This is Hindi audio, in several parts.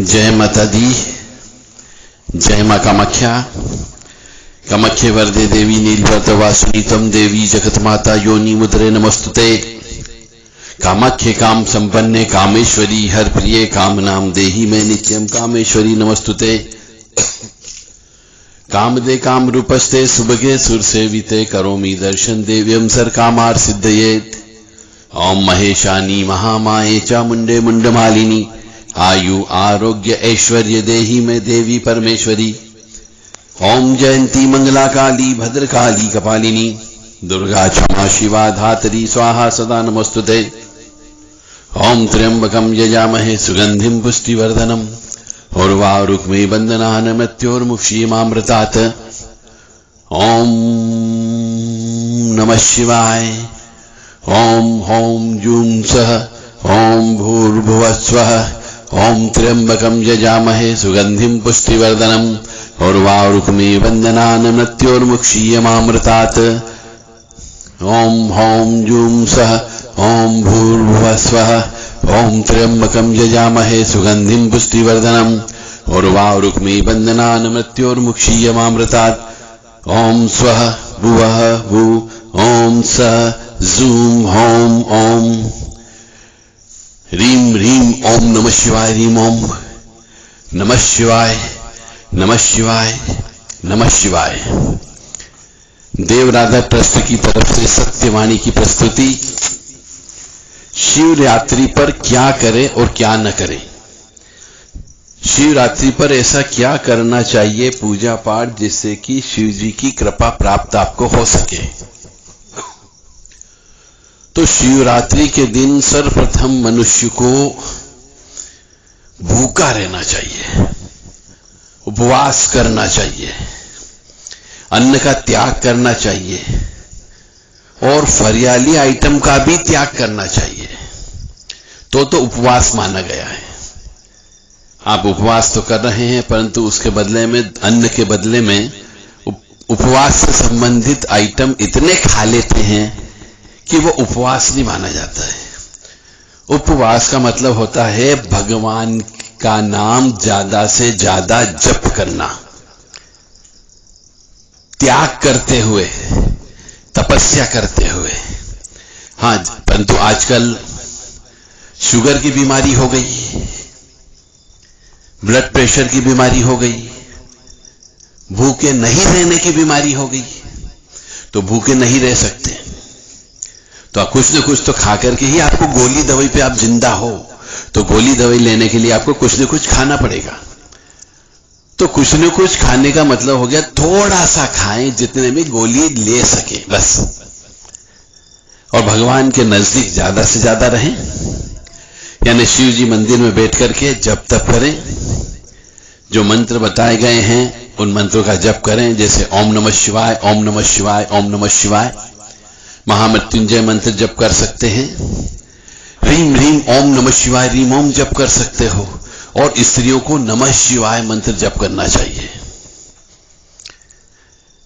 जय माता दी। जय मां कामाख्या। कामाख्ये वरदे देवी नीलभद्र वासुनी तम देवी जगत माता योनि मुद्रे नमस्तुते। कामाख्ये काम संपन्ने कामेश्वरी हर प्रिये काम नाम देही में नित्यम कामेश्वरी नमस्तुते। कामदे काम रूपस्ते सुभगे सुर सेविते करोमि दर्शन देव्यम सर कामार सिद्धयेत। ओम महेशानी महामाये चामुंडे मुंडमालिनी आयु आरोग्य ऐश्वर्य देही में देवी परमेश्वरी। ओम जयंती मंगला काली भद्रकाली कपालिनी दुर्गा क्षमा शिवा धात्री स्वाहा सदा नमस्तुते। ओम त्र्यंबकम यजामहे सुगंधिम पुष्टिवर्धनम उर्वारुक्मे बंदनान मृत्योर्मुक्षीमामृतात्। ओम नमः शिवाय। ओम होम जूं सः ओम भूर्भुवस्वः। ओम त्र्यंबकम यजामहे सुगंधिम पुष्टिवर्धनम उर्वारुक्मे बंदनान मृत्योर्मुक्षीयमामृतात्। ओम होम जूं सः ओम भूर्भुवस्वः। ओम त्र्यंबकम यजामहे सुगंधिम पुष्टिवर्धनम उर्वारुक्मे बंदनान मृत्योर्मुक्षीयमामृतात्। ओम स्वः भुवः भू ओम सः जूम होम ओम रीम रीम ओम नमः शिवाय रीम ओम नमः शिवाय नमः शिवाय नमः शिवाय। देवराधा ट्रस्ट की तरफ से सत्यवाणी की प्रस्तुति। शिवरात्रि पर क्या करें और क्या न करें। शिवरात्रि पर ऐसा क्या करना चाहिए पूजा पाठ जिससे कि शिव जी की कृपा प्राप्त आपको हो सके। तो शिवरात्रि के दिन सर्वप्रथम मनुष्य को भूखा रहना चाहिए, उपवास करना चाहिए, अन्न का त्याग करना चाहिए और फरियाली आइटम का भी त्याग करना चाहिए। तो उपवास माना गया है। आप उपवास तो कर रहे हैं परंतु उसके बदले में अन्न के बदले में उपवास से संबंधित आइटम इतने खा लेते हैं कि वो उपवास नहीं माना जाता है। उपवास का मतलब होता है भगवान का नाम ज्यादा से ज्यादा जप करना, त्याग करते हुए, तपस्या करते हुए। हाँ, परंतु आजकल शुगर की बीमारी हो गई, ब्लड प्रेशर की बीमारी हो गई, भूखे नहीं रहने की बीमारी हो गई। तो भूखे नहीं रह सकते तो कुछ न कुछ तो खा करके ही आपको गोली दवाई पे आप जिंदा हो, तो गोली दवाई लेने के लिए आपको कुछ न कुछ खाना पड़ेगा। तो कुछ न कुछ खाने का मतलब हो गया थोड़ा सा खाएं जितने में गोली ले सके बस, और भगवान के नजदीक ज्यादा से ज्यादा रहें। यानी शिव जी मंदिर में बैठ करके जप तप करें, जो मंत्र बताए गए हैं उन मंत्रों का जप करें। जैसे ओम नमः शिवाय ओम नमः शिवाय ओम नमः शिवाय। महामृत्युंजय मंत्र जप कर सकते हैं। रीम रीम ओम नमः शिवाय रीम ओम जप कर सकते हो। और स्त्रियों को नमः शिवाय मंत्र जप करना चाहिए।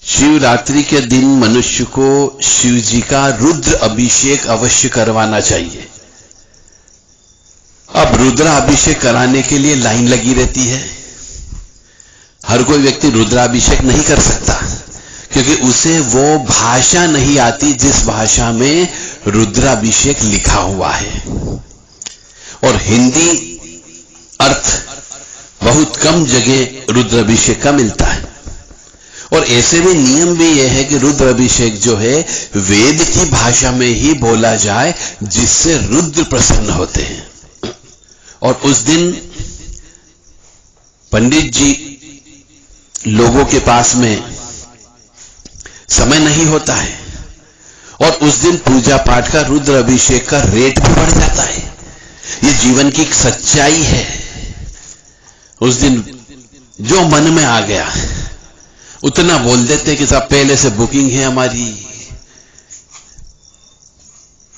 शिवरात्रि के दिन मनुष्य को शिव जी का रुद्र अभिषेक अवश्य करवाना चाहिए। अब रुद्राभिषेक कराने के लिए लाइन लगी रहती है। हर कोई व्यक्ति रुद्राभिषेक नहीं कर सकता क्योंकि उसे वो भाषा नहीं आती जिस भाषा में रुद्राभिषेक लिखा हुआ है, और हिंदी अर्थ बहुत कम जगह रुद्राभिषेक का मिलता है। और ऐसे में नियम भी यह है कि रुद्राभिषेक जो है वेद की भाषा में ही बोला जाए जिससे रुद्र प्रसन्न होते हैं। और उस दिन पंडित जी लोगों के पास में समय नहीं होता है, और उस दिन पूजा पाठ का रुद्र अभिषेक का रेट भी बढ़ जाता है। ये जीवन की एक सच्चाई है। उस दिन जो मन में आ गया उतना बोल देते कि साहब पहले से बुकिंग है हमारी।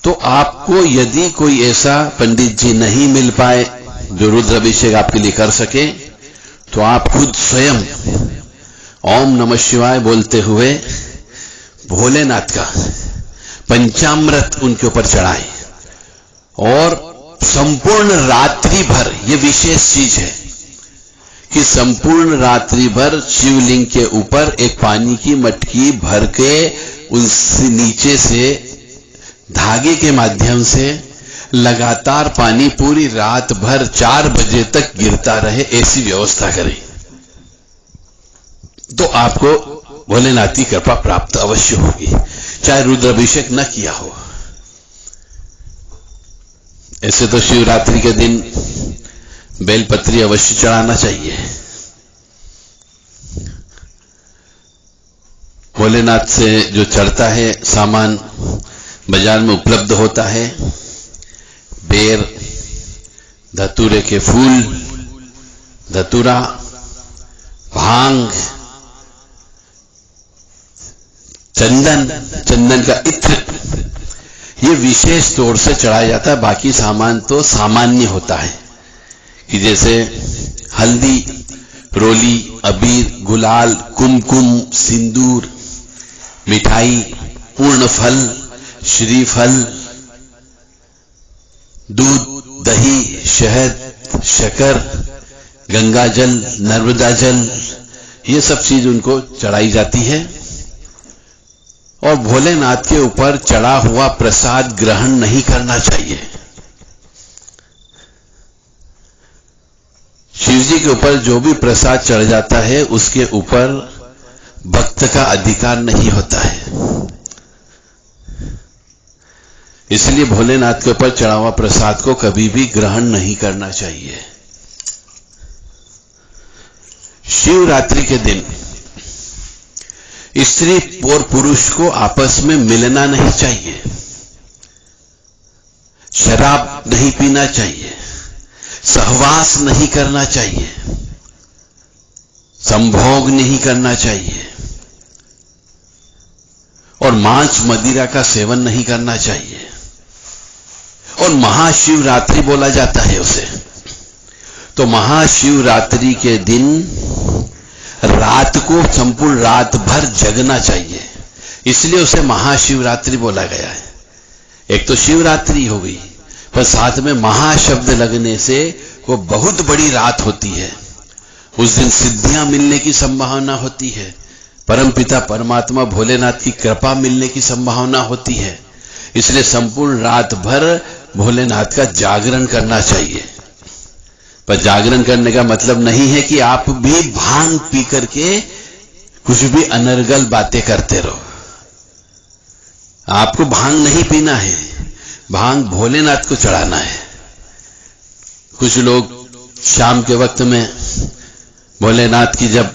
तो आपको यदि कोई ऐसा पंडित जी नहीं मिल पाए जो रुद्र अभिषेक आपके लिए कर सके, तो आप खुद स्वयं ओम नमः शिवाय बोलते हुए भोलेनाथ का पंचामृत उनके ऊपर चढ़ाएं और संपूर्ण रात्रि भर, ये विशेष चीज है, कि संपूर्ण रात्रि भर शिवलिंग के ऊपर एक पानी की मटकी भर के उनसे नीचे से धागे के माध्यम से लगातार पानी पूरी रात भर 4 बजे तक गिरता रहे, ऐसी व्यवस्था करें तो आपको भोलेनाथ की कृपा प्राप्त अवश्य होगी, चाहे रुद्राभिषेक न किया हो। ऐसे तो शिवरात्रि के दिन बेलपत्री अवश्य चढ़ाना चाहिए। भोलेनाथ से जो चढ़ता है सामान बाजार में उपलब्ध होता है, बेर, धतूरे के फूल, धतूरा, भांग, चंदन का इत्र, ये विशेष तौर से चढ़ाया जाता है। बाकी सामान तो सामान्य होता है कि जैसे हल्दी, रोली, अबीर, गुलाल, कुमकुम, सिंदूर, मिठाई, पूर्ण फल, श्रीफल, दूध, दही, शहद, शक्कर, गंगा जल, नर्मदा जल, ये सब चीज उनको चढ़ाई जाती है। और भोलेनाथ के ऊपर चढ़ा हुआ प्रसाद ग्रहण नहीं करना चाहिए। शिव जी के ऊपर जो भी प्रसाद चढ़ जाता है उसके ऊपर भक्त का अधिकार नहीं होता है, इसलिए भोलेनाथ के ऊपर चढ़ा हुआ प्रसाद को कभी भी ग्रहण नहीं करना चाहिए। शिवरात्रि के दिन स्त्री और पुरुष को आपस में मिलना नहीं चाहिए, शराब नहीं पीना चाहिए, सहवास नहीं करना चाहिए, संभोग नहीं करना चाहिए और मांस मदिरा का सेवन नहीं करना चाहिए। और महाशिवरात्रि बोला जाता है उसे। तो महाशिवरात्रि के दिन रात को संपूर्ण रात भर जगना चाहिए, इसलिए उसे महाशिवरात्रि बोला गया है। एक तो शिवरात्रि हो गई, पर साथ में महाशब्द लगने से वो बहुत बड़ी रात होती है। उस दिन सिद्धियां मिलने की संभावना होती है, परमपिता परमात्मा भोलेनाथ की कृपा मिलने की संभावना होती है, इसलिए संपूर्ण रात भर भोलेनाथ का जागरण करना चाहिए। पर जागरण करने का मतलब नहीं है कि आप भी भांग पी करके कुछ भी अनर्गल बातें करते रहो। आपको भांग नहीं पीना है, भांग भोलेनाथ को चढ़ाना है। कुछ लोग शाम के वक्त में भोलेनाथ की जब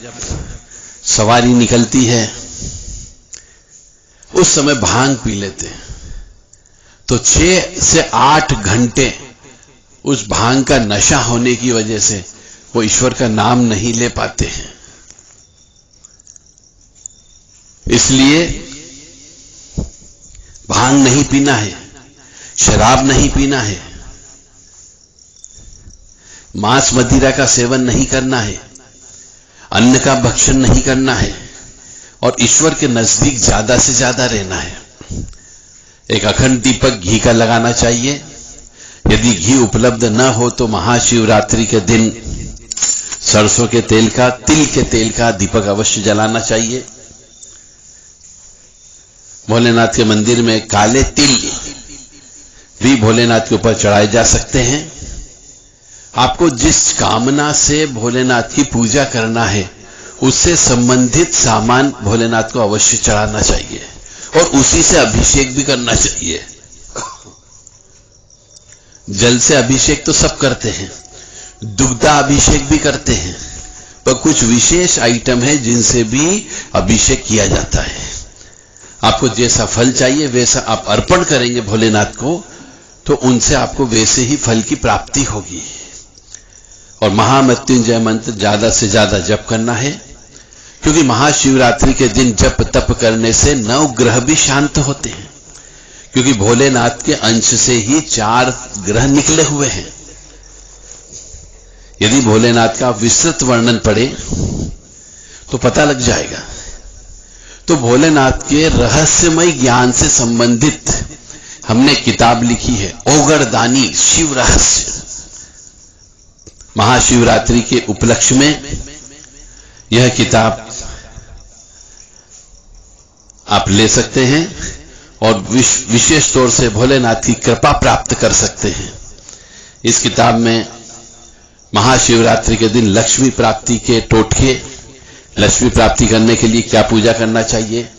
सवारी निकलती है उस समय भांग पी लेते हैं, तो 6 से 8 घंटे उस भांग का नशा होने की वजह से वो ईश्वर का नाम नहीं ले पाते हैं। इसलिए भांग नहीं पीना है, शराब नहीं पीना है, मांस मदिरा का सेवन नहीं करना है, अन्न का भक्षण नहीं करना है और ईश्वर के नजदीक ज्यादा से ज्यादा रहना है। एक अखंड दीपक घी का लगाना चाहिए। यदि घी उपलब्ध न हो तो महाशिवरात्रि के दिन सरसों के तेल का, तिल के तेल का दीपक अवश्य जलाना चाहिए। भोलेनाथ के मंदिर में काले तिल भी भोलेनाथ के ऊपर चढ़ाए जा सकते हैं। आपको जिस कामना से भोलेनाथ की पूजा करना है उससे संबंधित सामान भोलेनाथ को अवश्य चढ़ाना चाहिए और उसी से अभिषेक भी करना चाहिए। जल से अभिषेक तो सब करते हैं, दुग्धा अभिषेक भी करते हैं, पर कुछ विशेष आइटम है जिनसे भी अभिषेक किया जाता है। आपको जैसा फल चाहिए वैसा आप अर्पण करेंगे भोलेनाथ को, तो उनसे आपको वैसे ही फल की प्राप्ति होगी। और महामृत्युंजय मंत्र ज्यादा से ज्यादा जप करना है, क्योंकि महाशिवरात्रि के दिन जप तप करने से 9 ग्रह भी शांत होते हैं, क्योंकि भोलेनाथ के अंश से ही 4 ग्रह निकले हुए हैं। यदि भोलेनाथ का विस्तृत वर्णन पढ़े तो पता लग जाएगा। तो भोलेनाथ के रहस्यमय ज्ञान से संबंधित हमने किताब लिखी है, ओगरदानी शिव रहस्य। महाशिवरात्रि के उपलक्ष्य में यह किताब आप ले सकते हैं और विशेष तौर से भोलेनाथ की कृपा प्राप्त कर सकते हैं। इस किताब में महाशिवरात्रि के दिन लक्ष्मी प्राप्ति के टोटके, लक्ष्मी प्राप्ति करने के लिए क्या पूजा करना चाहिए,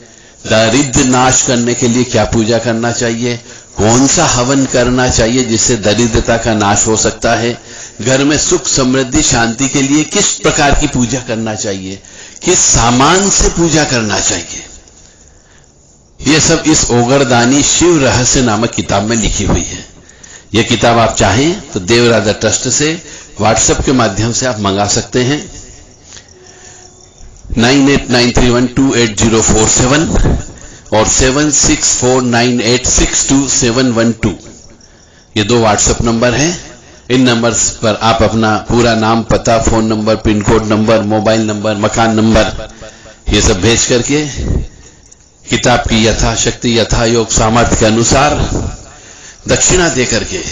दारिद्र्य नाश करने के लिए क्या पूजा करना चाहिए, कौन सा हवन करना चाहिए जिससे दरिद्रता का नाश हो सकता है, घर में सुख समृद्धि शांति के लिए किस प्रकार की पूजा करना चाहिए, किस सामान से पूजा करना चाहिए, ये सब इस ओगरदानी शिव रहस्य नामक किताब में लिखी हुई है। यह किताब आप चाहें तो देवराजा ट्रस्ट से व्हाट्सएप के माध्यम से आप मंगा सकते हैं। 9893128047 और 7649862712 ये 2 व्हाट्सएप नंबर हैं। इन नंबर्स पर आप अपना पूरा नाम, पता, phone number, pin code number, mobile number, मकान नंबर ये सब भेज करके किताब की यथाशक्ति यथायोग सामर्थ्य के अनुसार दक्षिणा दे करके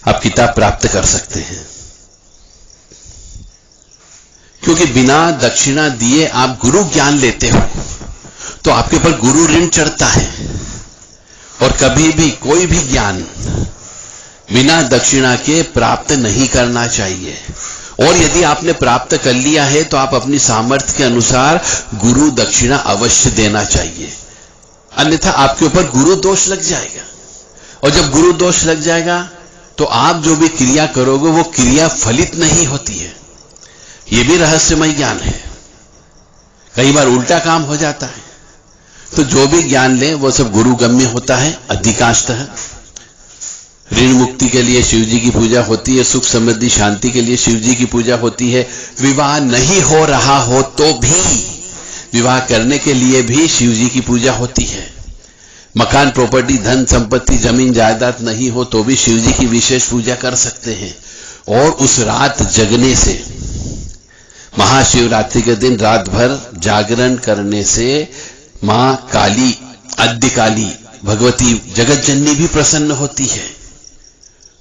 आप किताब प्राप्त कर सकते हैं। क्योंकि बिना दक्षिणा दिए आप गुरु ज्ञान लेते हो तो आपके ऊपर गुरु ऋण चढ़ता है, और कभी भी कोई भी ज्ञान बिना दक्षिणा के प्राप्त नहीं करना चाहिए। और यदि आपने प्राप्त कर लिया है तो आप अपनी सामर्थ्य के अनुसार गुरु दक्षिणा अवश्य देना चाहिए, अन्यथा आपके ऊपर गुरु दोष लग जाएगा। और जब गुरु दोष लग जाएगा तो आप जो भी क्रिया करोगे वो क्रिया फलित नहीं होती है। ये भी रहस्यमय ज्ञान है। कई बार उल्टा काम हो जाता है। तो जो भी ज्ञान ले वो सब गुरुगम्य होता है अधिकांशतः। ऋण मुक्ति के लिए शिव जी की पूजा होती है, सुख समृद्धि शांति के लिए शिव जी की पूजा होती है, विवाह नहीं हो रहा हो तो भी विवाह करने के लिए भी शिव जी की पूजा होती है, मकान प्रॉपर्टी धन संपत्ति जमीन जायदाद नहीं हो तो भी शिव जी की विशेष पूजा कर सकते हैं। और उस रात जगने से, महाशिवरात्रि के दिन रात भर जागरण करने से मां काली, आद्य काली भगवती जगत जननी भी प्रसन्न होती है,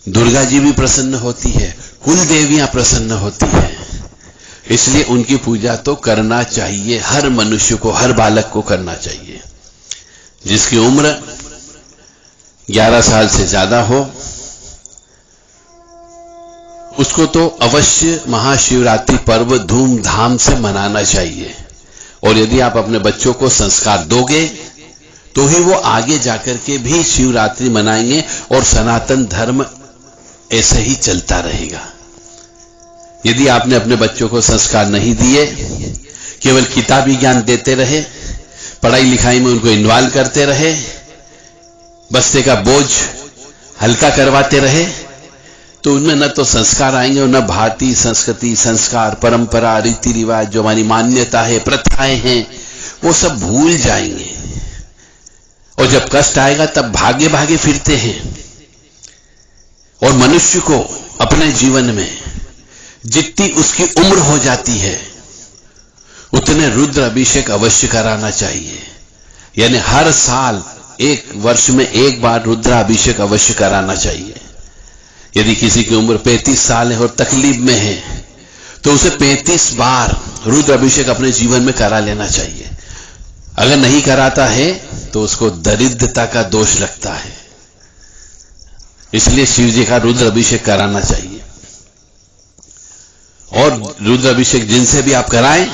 दुर्गा जी भी प्रसन्न होती है, कुल देवियां प्रसन्न होती है। इसलिए उनकी पूजा तो करना चाहिए, हर मनुष्य को, हर बालक को करना चाहिए। जिसकी उम्र 11 साल से ज्यादा हो उसको तो अवश्य महाशिवरात्रि पर्व धूमधाम से मनाना चाहिए। और यदि आप अपने बच्चों को संस्कार दोगे तो ही वो आगे जाकर के भी शिवरात्रि मनाएंगे और सनातन धर्म ऐसे ही चलता रहेगा। यदि आपने अपने बच्चों को संस्कार नहीं दिए, केवल किताबी ज्ञान देते रहे, पढ़ाई लिखाई में उनको इन्वॉल्व करते रहे, बस्ते का बोझ हल्का करवाते रहे, तो उनमें न तो संस्कार आएंगे और न भारतीय संस्कृति, संस्कार, परंपरा, रीति रिवाज, जो हमारी मान्यता है, प्रथाएं हैं, वो सब भूल जाएंगे। और जब कष्ट आएगा तब भागे भागे फिरते हैं। और मनुष्य को अपने जीवन में जितनी उसकी उम्र हो जाती है उतने रुद्र अभिषेक अवश्य कराना चाहिए। यानी हर साल 1 वर्ष में 1 बार रुद्र अभिषेक अवश्य कराना चाहिए। यदि किसी की उम्र 35 साल है और तकलीफ में है तो उसे 35 बार रुद्र अभिषेक अपने जीवन में करा लेना चाहिए। अगर नहीं कराता है तो उसको दरिद्रता का दोष लगता है। इसलिए शिव जी का रुद्र अभिषेक कराना चाहिए। और रुद्र अभिषेक जिनसे भी आप कराएं,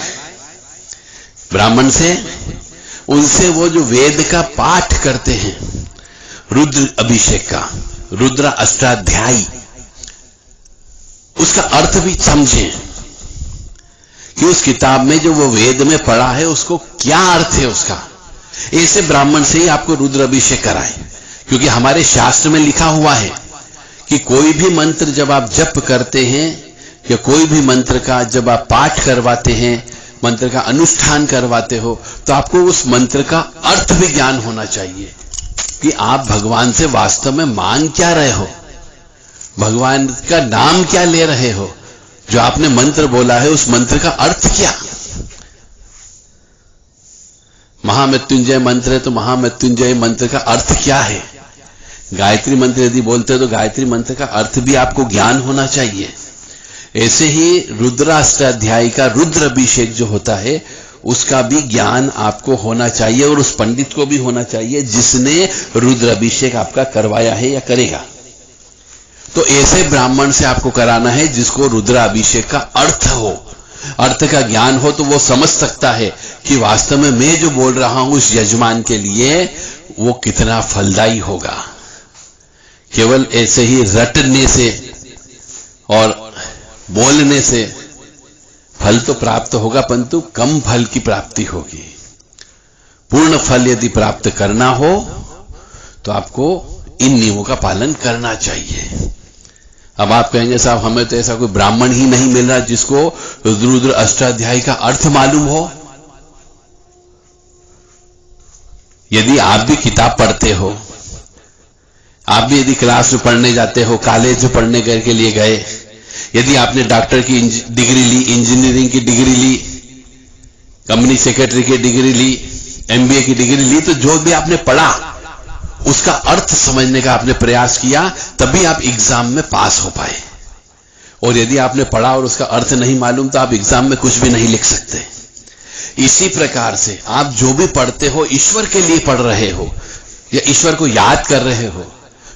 ब्राह्मण से, उनसे वो जो वेद का पाठ करते हैं रुद्र अभिषेक का, रुद्र अष्टाध्यायी, उसका अर्थ भी समझें कि उस किताब में जो वो वेद में पढ़ा है उसको क्या अर्थ है उसका। ऐसे ब्राह्मण से ही आपको रुद्र अभिषेक कराएं, क्योंकि हमारे शास्त्र में लिखा हुआ है कि कोई भी मंत्र जब आप जप करते हैं या कोई भी मंत्र का जब आप पाठ करवाते हैं, मंत्र का अनुष्ठान करवाते हो, तो आपको उस मंत्र का अर्थ भी ज्ञान होना चाहिए कि आप भगवान से वास्तव में मांग क्या रहे हो, भगवान का नाम क्या ले रहे हो, जो आपने मंत्र बोला है उस मंत्र का अर्थ क्या। महामृत्युंजय मंत्र है तो महामृत्युंजय मंत्र का अर्थ क्या है। गायत्री मंत्र यदि बोलते हो तो गायत्री मंत्र का अर्थ भी आपको ज्ञान होना चाहिए। ऐसे ही रुद्राष्टाध्याय का रुद्र अभिषेक जो होता है उसका भी ज्ञान आपको होना चाहिए और उस पंडित को भी होना चाहिए जिसने रुद्र अभिषेक आपका करवाया है या करेगा। तो ऐसे ब्राह्मण से आपको कराना है जिसको रुद्र अभिषेक का अर्थ हो, अर्थ का ज्ञान हो, तो वो समझ सकता है कि वास्तव में मैं जो बोल रहा हूं उस यजमान के लिए वो कितना फलदायी होगा। केवल ऐसे ही रटने से और बोलने से फल तो प्राप्त होगा, परंतु कम फल की प्राप्ति होगी। पूर्ण फल यदि प्राप्त करना हो तो आपको इन नियमों का पालन करना चाहिए। अब आप कहेंगे साहब हमें तो ऐसा कोई ब्राह्मण ही नहीं मिल रहा जिसको रुद्र अष्टाध्यायी का अर्थ मालूम हो। यदि आप भी किताब पढ़ते हो, आप भी यदि क्लास में पढ़ने जाते हो, कॉलेज में पढ़ने के लिए गए, यदि आपने डॉक्टर की डिग्री ली, इंजीनियरिंग की डिग्री ली, कंपनी सेक्रेटरी की डिग्री ली, एमबीए की डिग्री ली, तो जो भी आपने पढ़ा उसका अर्थ समझने का आपने प्रयास किया, तभी आप एग्जाम में पास हो पाए। और यदि आपने पढ़ा और उसका अर्थ नहीं मालूम तो आप एग्जाम में कुछ भी नहीं लिख सकते। इसी प्रकार से आप जो भी पढ़ते हो ईश्वर के लिए पढ़ रहे हो या ईश्वर को याद कर रहे हो,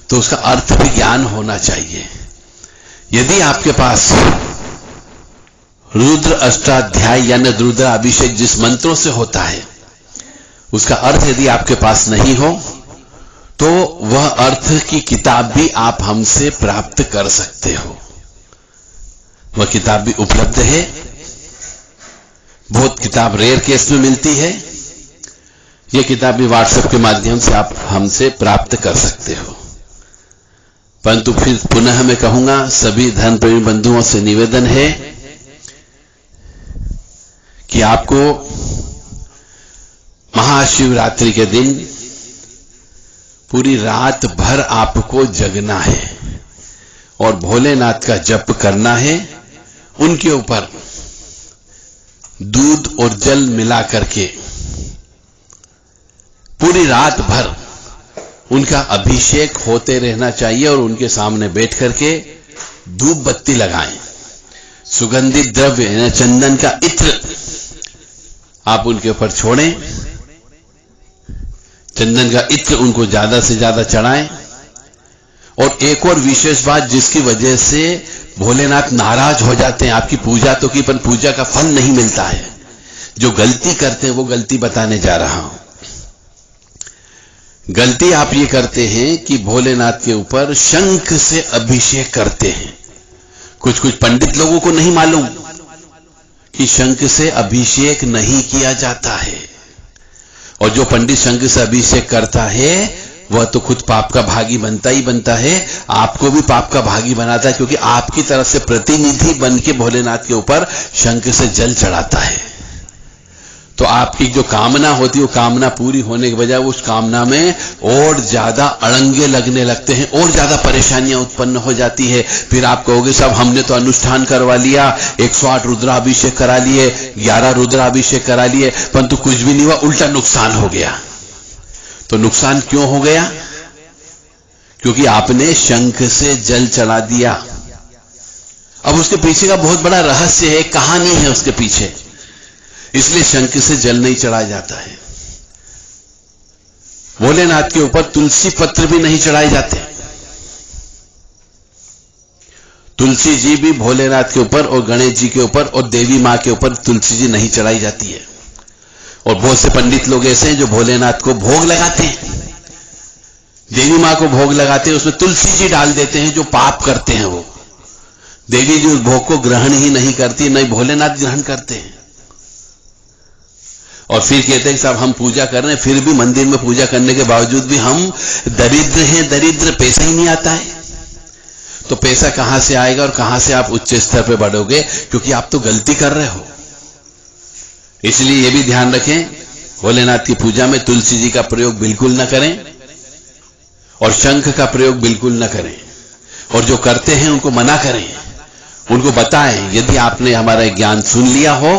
तो उसका अर्थ भी ज्ञान होना चाहिए। यदि आपके पास रुद्र अष्टाध्याय यानी रुद्र अभिषेक जिस मंत्रों से होता है उसका अर्थ यदि आपके पास नहीं हो तो वह अर्थ की किताब भी आप हमसे प्राप्त कर सकते हो। वह किताब भी उपलब्ध है। बहुत किताब रेयर केस में मिलती है। यह किताब भी व्हाट्सएप के माध्यम से आप हमसे प्राप्त कर सकते हो। परंतु फिर पुनः मैं कहूंगा सभी धर्म प्रेमी बंधुओं से निवेदन है कि आपको महाशिवरात्रि के दिन पूरी रात भर आपको जगना है और भोलेनाथ का जप करना है। उनके ऊपर दूध और जल मिला करके पूरी रात भर उनका अभिषेक होते रहना चाहिए और उनके सामने बैठ करके धूप बत्ती लगाएं। सुगंधित द्रव्य यानी चंदन का इत्र आप उनके ऊपर छोड़ें। चंदन का इत्र उनको ज्यादा से ज्यादा चढ़ाएं। और एक और विशेष बात जिसकी वजह से भोलेनाथ नाराज हो जाते हैं, आपकी पूजा तो की पर पूजा का फल नहीं मिलता है, जो गलती करते हैं वो गलती बताने जा रहा हूं। गलती आप ये करते हैं कि भोलेनाथ के ऊपर शंख से अभिषेक करते हैं। कुछ कुछ पंडित लोगों को नहीं मालूम कि शंख से अभिषेक नहीं किया जाता है, और जो पंडित शंख से अभिषेक करता है वह तो खुद पाप का भागी बनता ही बनता है, आपको भी पाप का भागी बनाता है, क्योंकि आपकी तरफ से प्रतिनिधि बन के भोलेनाथ के ऊपर शंख से जल चढ़ाता है। तो आपकी जो कामना होती है वो कामना पूरी होने के बजाय उस कामना में और ज्यादा अड़ंगे लगने लगते हैं और ज्यादा परेशानियां उत्पन्न हो जाती है। फिर आप कहोगे साहब हमने तो अनुष्ठान करवा लिया, 108 रुद्राभिषेक करा लिए, 11 रुद्राभिषेक करा लिए, परंतु कुछ भी नहीं हुआ, उल्टा नुकसान हो गया। तो नुकसान क्यों हो गया? क्योंकि आपने शंख से जल चढ़ा दिया। अब उसके पीछे का बहुत बड़ा रहस्य है, कहानी है उसके पीछे, इसलिए शंख से जल नहीं चढ़ाया जाता है। भोलेनाथ के ऊपर तुलसी पत्र भी नहीं चढ़ाए जाते। तुलसी जी भी भोलेनाथ के ऊपर और गणेश जी के ऊपर और देवी मां के ऊपर तुलसी जी नहीं चढ़ाई जाती है। और बहुत से पंडित लोग ऐसे हैं जो भोलेनाथ को भोग लगाते हैं, देवी मां को भोग लगाते हैं, उसमें तुलसी जी डाल देते हैं, जो पाप करते हैं वो। देवी जी उस भोग को ग्रहण ही नहीं करती, नहीं भोलेनाथ ग्रहण करते हैं। और फिर कहते हैं साहब हम पूजा कर रहे हैं, फिर भी मंदिर में पूजा करने के बावजूद भी हम दरिद्र हैं, दरिद्र, पैसा ही नहीं आता है। तो पैसा कहां से आएगा और कहां से आप उच्च स्तर पे बढ़ोगे? क्योंकि आप तो गलती कर रहे हो। इसलिए यह भी ध्यान रखें, भोलेनाथ की पूजा में तुलसी जी का प्रयोग बिल्कुल न करें और शंख का प्रयोग बिल्कुल न करें, और जो करते हैं उनको मना करें, उनको बताएं। यदि आपने हमारा ज्ञान सुन लिया हो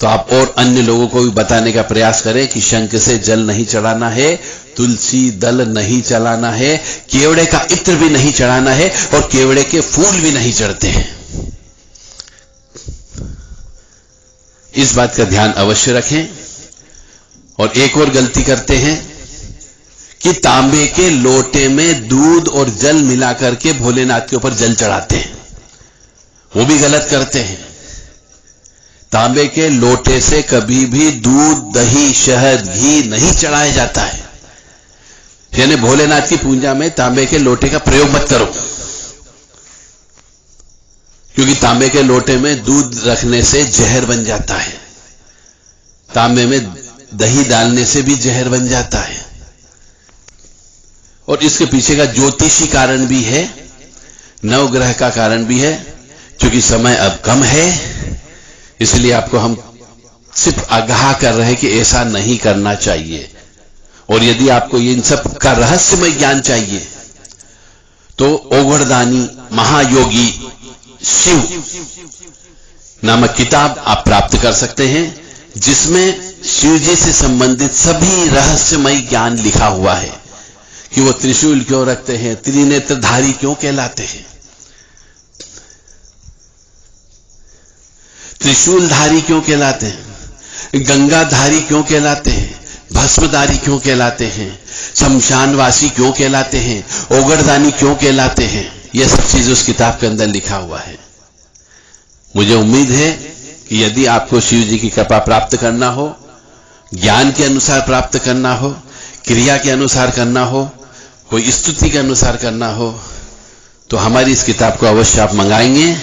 तो आप और अन्य लोगों को भी बताने का प्रयास करें कि शंख से जल नहीं चढ़ाना है, तुलसी दल नहीं चलाना है, केवड़े का इत्र भी नहीं चढ़ाना है, और केवड़े के फूल भी नहीं चढ़ते हैं। इस बात का ध्यान अवश्य रखें। और एक और गलती करते हैं कि तांबे के लोटे में दूध और जल मिलाकर के भोलेनाथ के ऊपर जल चढ़ाते हैं, वो भी गलत करते हैं। तांबे के लोटे से कभी भी दूध, दही, शहद, घी नहीं चढ़ाया जाता है। यानी भोलेनाथ की पूजा में तांबे के लोटे का प्रयोग मत करो, क्योंकि तांबे के लोटे में दूध रखने से जहर बन जाता है, तांबे में दही डालने से भी जहर बन जाता है। और इसके पीछे का ज्योतिषी कारण भी है, नवग्रह का कारण भी है। क्योंकि समय अब कम है, इसलिए आपको हम सिर्फ आगाह कर रहे हैं कि ऐसा नहीं करना चाहिए। और यदि आपको इन सब का रहस्यमय ज्ञान चाहिए तो ओगड़दानी महायोगी शिव नामक किताब आप प्राप्त कर सकते हैं, जिसमें शिव जी से संबंधित सभी रहस्यमय ज्ञान लिखा हुआ है कि वो त्रिशूल क्यों रखते हैं, त्रिनेत्रधारी क्यों कहलाते हैं, त्रिशूलधारी क्यों कहलाते हैं, गंगाधारी क्यों कहलाते हैं, भस्मधारी क्यों कहलाते हैं, शमशानवासी क्यों कहलाते हैं, ओगड़दानी क्यों कहलाते हैं। यह सब चीज उस किताब के अंदर लिखा हुआ है। मुझे उम्मीद है कि यदि आपको शिव जी की कृपा प्राप्त करना हो, ज्ञान के अनुसार प्राप्त करना हो, क्रिया के अनुसार करना हो, कोई स्तुति के अनुसार करना हो, तो हमारी इस किताब को अवश्य आप मंगाएंगे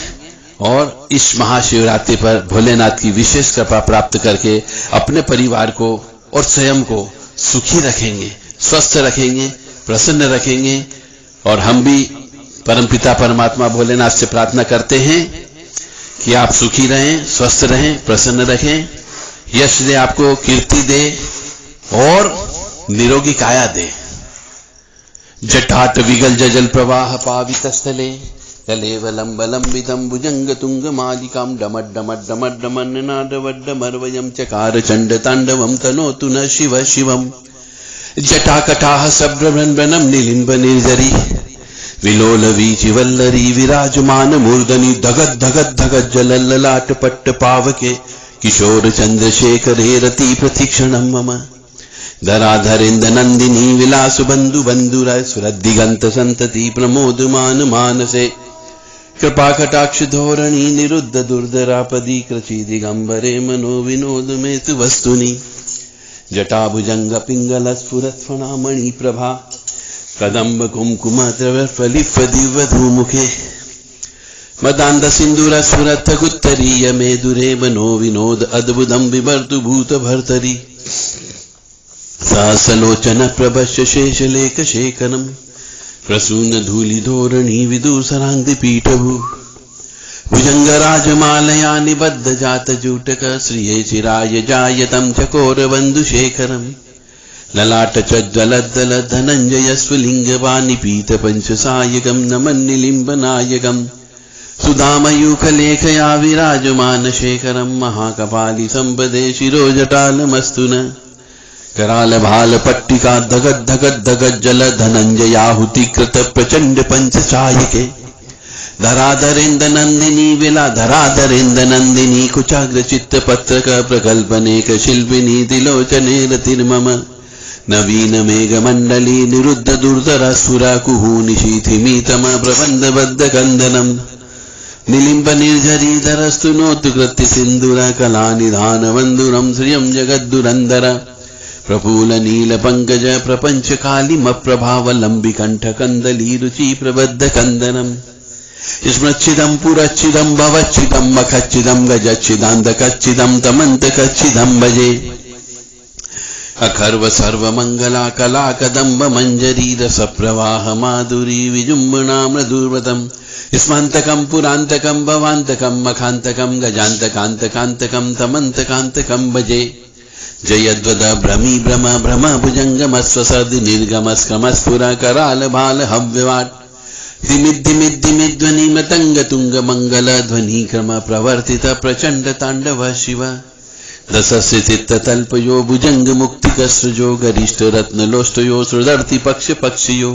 और इस महाशिवरात्रि पर भोलेनाथ की विशेष कृपा प्राप्त करके अपने परिवार को और स्वयं को सुखी रखेंगे, स्वस्थ रखेंगे, प्रसन्न रखेंगे। और हम भी परमपिता परमात्मा भोलेनाथ से प्रार्थना करते हैं कि आप सुखी रहें, स्वस्थ रहें, प्रसन्न रहें, यश दे, आपको कीर्ति दे और निरोगी काया दे। जटाट विगल जल प्रवाह पावित स्थले कलेवलंबलंबितं भुजंग तुंग मालिकां डमड डमड डमड डमन्नादवड्डमर्वयं चकार चंड तांडवं तनोतु न शिव शिवम्। जटाकटाह सब्रमण्डनं निलिम्ब निर्जरी विलोल वीचि वल्लरी विराजमान मूर्धनि धगद धगद धगद जलल्ललाट पट्ट पावके किशोर चंद्रशेखरे रति प्रतीक्षणं मम। धराधरेन्द्र नंदिनी विलास बंधु बंधुर सुरदिगंत संतति प्रमोदमान मानसे कृपा कटाक्ष धोरणी निरुद्ध दुर्धरापदी कृचि दिगंबरे मनो विनोद में तु वस्तुनि। जटाभुजंग पिंगल स्फुरत् फणामणि प्रभा कदम्ब कुमकुम फलिफ दिव्य धूमुखे मदांध सिंदूर स्फुरत् गुत्तरीय मेदुरे मनो विनोद अद्भुतम बिभर्तु भूत भर्तरी। सहसलोचन प्रभस्य शेषलेख शेखरम् प्रसून धूलि धोरणी विदूषरांधि पीठभू भुजंग राजमालया निबद्ध जात जूटक श्रिये चिराय जायतं चकोर बंधु शेखरम्। ललाट चज्जलद्दल धनंजय स्वलिंग वाणि पीत पंचसायकं नमन् निलिम्बनायकम्। सुधामयूख लेखया विराजमान शेखरं महाकपालि संपदे शिरोजटालमस्तु न। कराल भाल पट्टिका धगद धगद धगद जल धनंजयाहुति कृत प्रचंड पंच चायके। धराधरेन्द्र नंदिनी विला धराधरेन्द्र नंदिनी कुचाग्र चित्त पत्रक प्रकल्पनेक शिल्पिनी तिलोचने रतिर्मम। नवीन मेघ मंडली निरुद्ध दुर्धर सुरा कुहू निशीथिमीतम प्रबंध बद्ध कंदनम। निलिम्ब निर्झरी धरस्तु नोतु कृत्य सिंधुर कला निधान बंधुरम श्रियम जगद्दुरंदर। प्रफुल्ल नील पंकज प्रपंच कालिम प्रभावलंबि कंठ कंदली रुचि प्रबद्ध कंदनम। स्मृच्छिदं पुरच्छिदं भवच्छिदं मखच्छिदं गजच्छिदांधकच्छिदं तमंतकच्छिदं भजे। अखर्व सर्वमंगला कला कदंब मंजरी रस प्रवाह माधुरी विजुम्बना मृदुव्रतम्। स्मंतकं पुरांतकं भवांतकं मखांतकं गजांतकांतकांतकं तमंतकांतकं भजे। जयद्वद भ्रमी भ्रम भ्रम भुजंगमस्वसद निर्गमस्कमस्फुर कराल भाल हव्यवाट। दिमिद्दिमिद्दिमिध्वनि मृतंग तुंग मंगल ध्वनि क्रम प्रवर्तित प्रचंड तांडव शिव। दशस्थित तल्पयो भुजंग मुक्तिक सृजो गरिष्ठ रत्न लोष्टयो सुदर्ति पक्ष पक्षियो।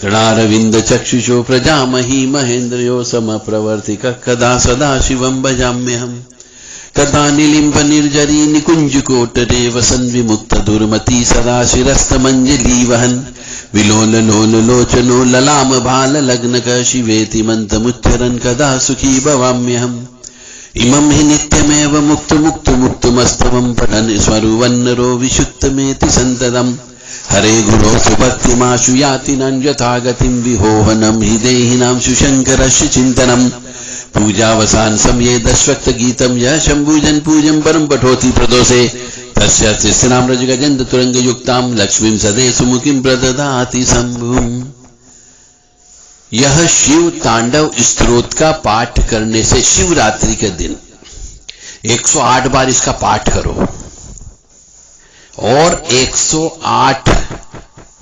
तृणारविंद चक्षुषो प्रजामही महेन्द्रयो सम प्रवर्तिक कदा सदा शिवं भजाम्यहम्। कदा निलिम्ब निर्जरी निकुंज कोटरे वसन विमुक्त दुर्मति सदा शिरस्तमंजलि वहन विलोल लोल लोचनो ललाम भाल लग्न क शिवेति मंत्रमुच्चरन् कदा सुखी भवाम्यहम् इमं हि नित्यमेव मुक्त मुक्त मुक्तमस्तवं पठन् स्वरुवन्नरो विशुद्धमेति संततम् हरे गुरो सुभक्तिमाशु याति नन्यथा गतिं विहोहनं हि देहिनां सुशंकरस्य चिन्तनम् पूजावसान समये दशवक्त गीतम यह शंभुजन पूजन परम पठोति प्रदोषे तस्य तिस्राम रजगजंत तुरंग युक्ताम लक्ष्मीं सदे सुमुखीं प्रददाति शंभुम्। यह शिव तांडव स्तोत्र का पाठ करने से शिवरात्रि के दिन 108 बार इसका पाठ करो और 108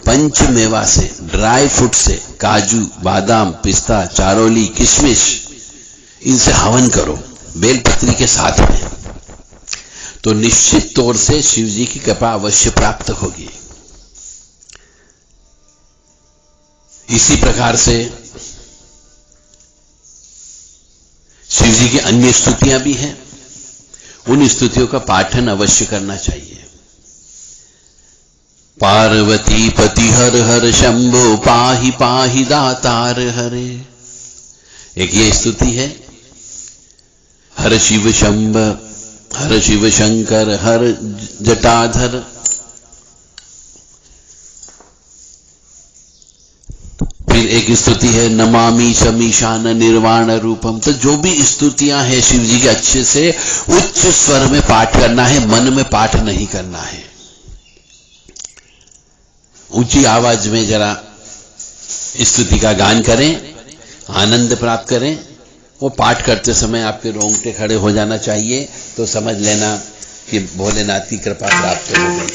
पंचमेवा से ड्राई फ्रूट से काजू बादाम पिस्ता चारोली किशमिश इनसे हवन करो बेलपत्री के साथ में, तो निश्चित तौर से शिव जी की कृपा अवश्य प्राप्त होगी। इसी प्रकार से शिव जी की अन्य स्तुतियां भी हैं, उन स्तुतियों का पाठन अवश्य करना चाहिए। पार्वती पति हर हर शंभो पाहि पाहि दातार हरे, एक ये स्तुति है। हर शिव शंभ हर शिव शंकर हर जटाधर, फिर एक स्तुति है नमामि शमीशान निर्वाण रूपम। तो जो भी स्तुतियां हैं शिव जी के अच्छे से उच्च स्वर में पाठ करना है, मन में पाठ नहीं करना है। ऊंची आवाज में जरा स्तुति का गान करें, आनंद प्राप्त करें। वो पाठ करते समय आपके रोंगटे खड़े हो जाना चाहिए, तो समझ लेना कि भोलेनाथ की कृपा प्राप्त हो गई।